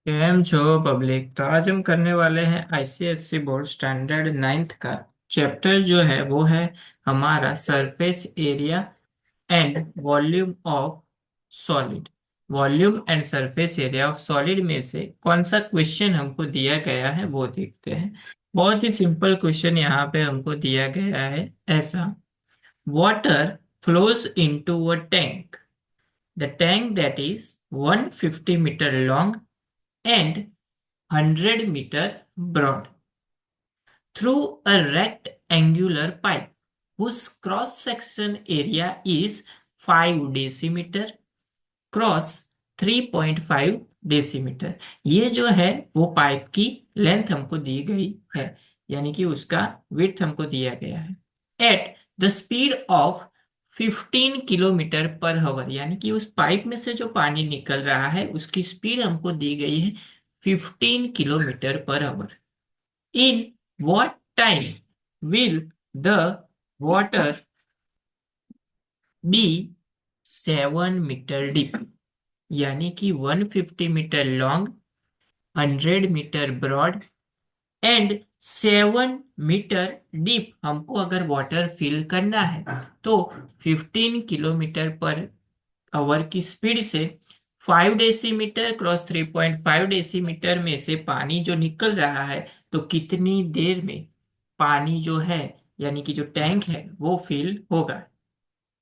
केम छो पब्लिक। तो आज हम करने वाले हैं आईसीएससी बोर्ड स्टैंडर्ड नाइन्थ का चैप्टर जो है वो है हमारा surface area and volume of solid. Volume and surface area of solid में से कौन सा क्वेश्चन हमको दिया गया है वो देखते हैं। बहुत ही सिंपल क्वेश्चन यहाँ पे हमको दिया गया है ऐसा। Water flows into a tank, the tank that is 150 metre long and 100 meter broad through a rectangular pipe whose cross section area is 5 decimeter cross 3.5 decimetre. ये जो है वो पाइप की लेंथ हमको दी गई है, यानी कि उसका विड्थ हमको दिया गया है। At the speed of 15 kilometre per our, यानी कि उस पाइप में से जो पानी निकल रहा है उसकी स्पीड हमको दी गई है 15 kilometre per hour. In what time will the water be 7 metre deep, यानी कि 150 metre long, 100 metre broad and 7 metre deep हमको अगर वाटर फिल करना है तो 15 किलोमीटर पर आवर की स्पीड से 5 डेसीमीटर क्रॉस 3.5 डेसीमीटर में से पानी जो निकल रहा है तो कितनी देर में पानी जो है यानी कि जो टैंक है वो फिल होगा,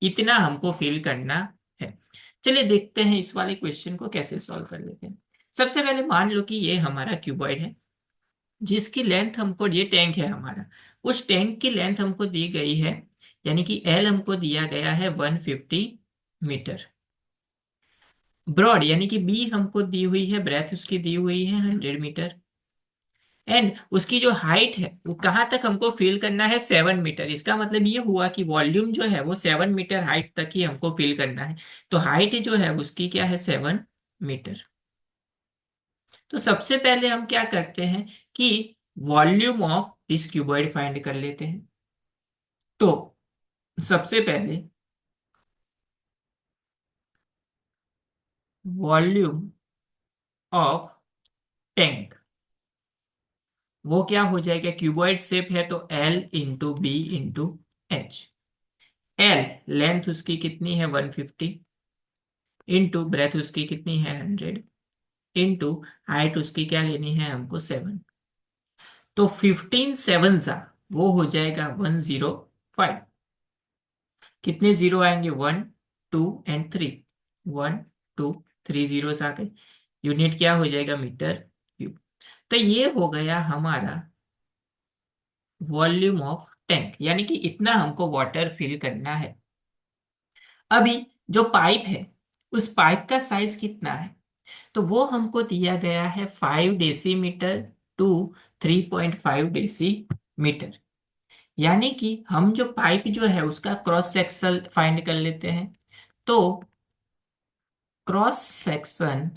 इतना हमको फिल करना है। चलिए देखते हैं इस वाले क्वेश्चन को कैसे सॉल्व कर लेते हैं। सबसे पहले मान लो कि ये हमारा क्यूबॉइड है जिसकी लेंथ हमको, ये टैंक है हमारा, उस टैंक की लेंथ हमको दी गई है, यानी कि एल हमको दिया गया है 150 मीटर। ब्रॉड यानी कि बी हमको दी हुई है, ब्रेथ उसकी दी हुई है 100 मीटर। एंड उसकी जो हाइट है वो कहाँ तक हमको फिल करना है, 7 मीटर। इसका मतलब ये हुआ कि वॉल्यूम जो है वो 7 मीटर हाइट तक ही हमको फिल करना है। तो हाइट जो है उसकी क्या है, 7 मीटर। तो सबसे पहले हम क्या करते हैं कि volume of this cuboid find कर लेते हैं। तो सबसे पहले वॉल्यूम ऑफ टैंक वो क्या हो जाएगा, क्यूबॉइड शेप है तो L into B into H. L length उसकी कितनी है 150, इंटू ब्रेथ उसकी कितनी है 100, इंटू हाइट उसकी क्या लेनी है हमको 7। तो 15 सेवन सा वो हो जाएगा 105। कितने जीरो आएंगे, 1 2 एंड 3, 1 2 3 जीरो आ गए। यूनिट क्या हो जाएगा, मीटर क्यूब। तो ये हो गया हमारा वॉल्यूम ऑफ टैंक, यानी कि इतना हमको वाटर फिल करना है। अभी जो पाइप है उस पाइप का साइज कितना है, तो वो हमको दिया गया है 5 डेसीमीटर टू 3.5 डेसीमीटर। यानी कि हम जो पाइप जो है उसका क्रॉस सेक्शन फाइंड कर लेते हैं। तो cross section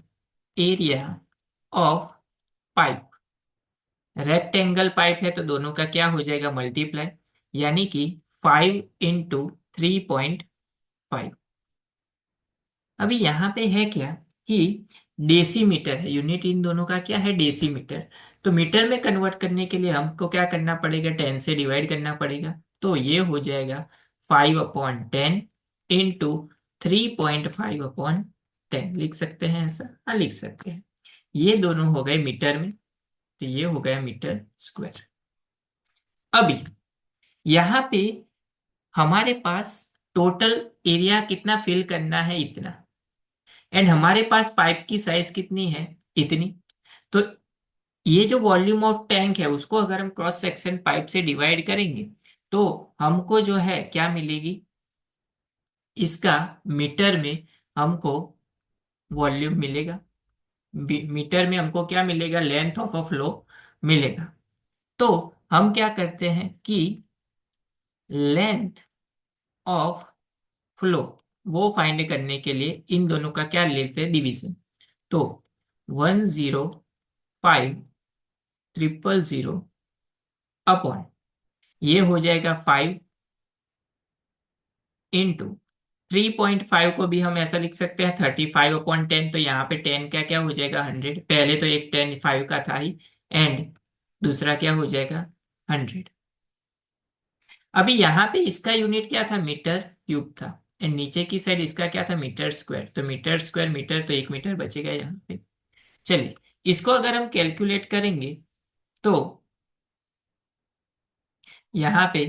area of pipe, rectangle pipe है तो दोनों का क्या हो जाएगा, मल्टीप्लाई, यानी कि 5 इंटू 3.5। अभी यहाँ पे है क्या कि डेसीमीटर है, यूनिट इन दोनों का क्या है, डेसीमीटर। तो मीटर में कन्वर्ट करने के लिए हमको क्या करना पड़ेगा, 10 से डिवाइड करना पड़ेगा। तो ये हो जाएगा 5/10 इंटू 3.5/10। लिख सकते हैं ऐसा, हाँ लिख सकते हैं। ये दोनों हो गए मीटर में, तो ये हो गया मीटर स्क्वायर। अभी यहाँ पे हमारे पास टोटल एरिया कितना फिल करना है, इतना। एंड हमारे पास पाइप की साइज कितनी है, इतनी। तो ये जो वॉल्यूम ऑफ टैंक है उसको अगर हम क्रॉस सेक्शन पाइप से डिवाइड करेंगे तो हमको जो है क्या मिलेगी, इसका मीटर में हमको वॉल्यूम मिलेगा, मीटर में हमको क्या मिलेगा, लेंथ ऑफ अ फ्लो मिलेगा। तो हम क्या करते हैं कि लेंथ ऑफ फ्लो वो फाइंड करने के लिए इन दोनों का क्या लेते हैं, डिवीजन। तो 105,000 अपॉन, ये हो जाएगा 5 इंटू 3.5 को भी हम ऐसा लिख सकते हैं 35/10, तो यहाँ पे 10 का क्या हो जाएगा 100, पहले तो एक 10 5 का था ही, एंड दूसरा क्या हो जाएगा 100। अभी यहाँ पे इसका यूनिट क्या था, मीटर क्यूब था, एंड नीचे की साइड इसका क्या था, मीटर स्क्वायर, तो मीटर स्क्वायर मीटर, तो 1 मीटर बचेगा यहाँ पे। चलिए, इसको अगर हम कैलकुलेट करेंगे तो यहाँ पे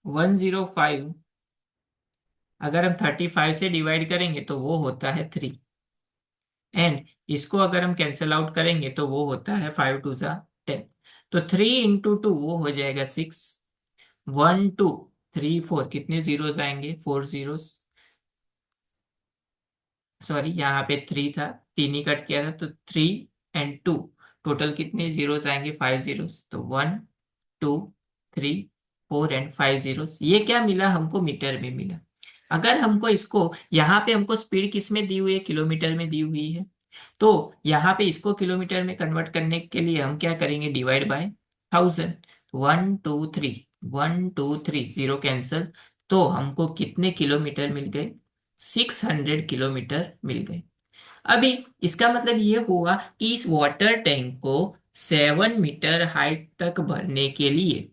105, अगर हम 35 से डिवाइड करेंगे तो वो होता है 3, एंड इसको अगर हम कैंसिल आउट करेंगे तो वो होता है 5 2 जा 10, तो 3 × 2 वो हो जाएगा 6, 1 2 3 4, कितने जीरोस आएंगे, 4 जीरोस, सॉरी यहाँ पे 3 था, 3 ही कट किया था, तो 3 और 2, टोटल कितने जीरोस आएंगे, 5 जीरोस, तो 1 2 3 4 एंड 5 जीरोस, ये क्या मिला हमको, मीटर में मिला। अगर हमको इसको, यहाँ पे हमको स्पीड किस में दी हुई है, किलोमीटर में दी हुई है, तो यहाँ पे इसको किलोमीटर में कन्वर्ट करने के लिए हम क्या करेंगे, डिवाइड बाय 1000, 1 2 3, 1 2 3 जीरो कैंसल, तो हमको कितने किलोमीटर मिल गए, 600 किलोमीटर मिल गए। अभी इसका मतलब ये हुआ कि इस वाटर टैंक को 7 मीटर हाइट तक भरने के लिए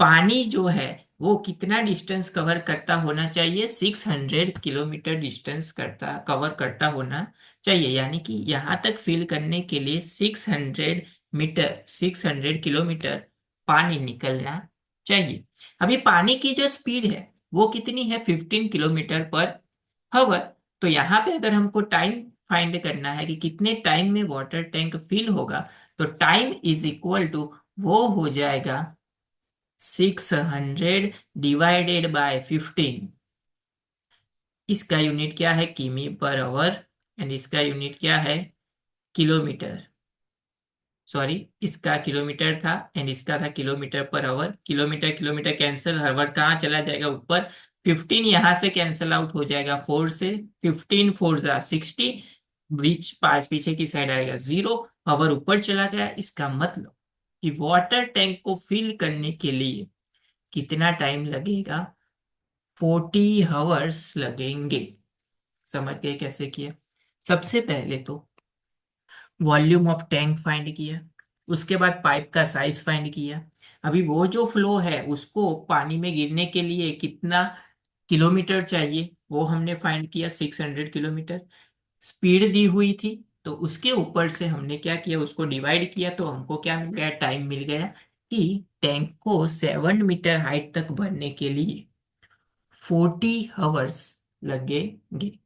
पानी जो है वो कितना डिस्टेंस कवर करता होना चाहिए, 600 किलोमीटर डिस्टेंस कवर करता होना चाहिए, यानी कि यहाँ तक फिल करने के लिए 600 मीटर, 600 किलोमीटर पानी निकलना चाहिए। अभी पानी की जो स्पीड है वो कितनी है, 15 किलोमीटर पर हावर, तो यहाँ पे अगर हमको टाइम फाइंड करना है कि कितने टाइम में वाटर टैंक फिल होगा, तो टाइम इज इक्वल टू, वो हो जाएगा 600 डिवाइडेड बाय 15, इसका यूनिट क्या है, किमी पर आवर, एंड इसका यूनिट क्या है, किलोमीटर, सॉरी इसका किलोमीटर था एंड इसका था kilometre per hour, kilometre kilometre cancel, हर कहाँ चला जाएगा ऊपर, 15 यहां से कैंसिल आउट हो जाएगा 4 से, 15 4 जा 60, बीच पास पीछे की साइड आएगा 0, आवर ऊपर चला गया, इसका मतलब कि वाटर टैंक को फिल करने के लिए कितना टाइम लगेगा, 40 आवर्स लगेंगे। समझ गए कैसे किया, सबसे पहले तो वॉल्यूम ऑफ टैंक फाइंड किया, उसके बाद पाइप का साइज फाइंड किया, अभी वो जो फ्लो है उसको पानी में गिरने के लिए कितना किलोमीटर चाहिए वो हमने फाइंड किया, 600 किलोमीटर, स्पीड दी हुई थी, तो उसके ऊपर से हमने क्या किया, उसको डिवाइड किया, तो हमको क्या मिल गया, टाइम मिल गया कि टैंक को 7 मीटर हाइट तक भरने के लिए 40 आवर्स लगेंगे।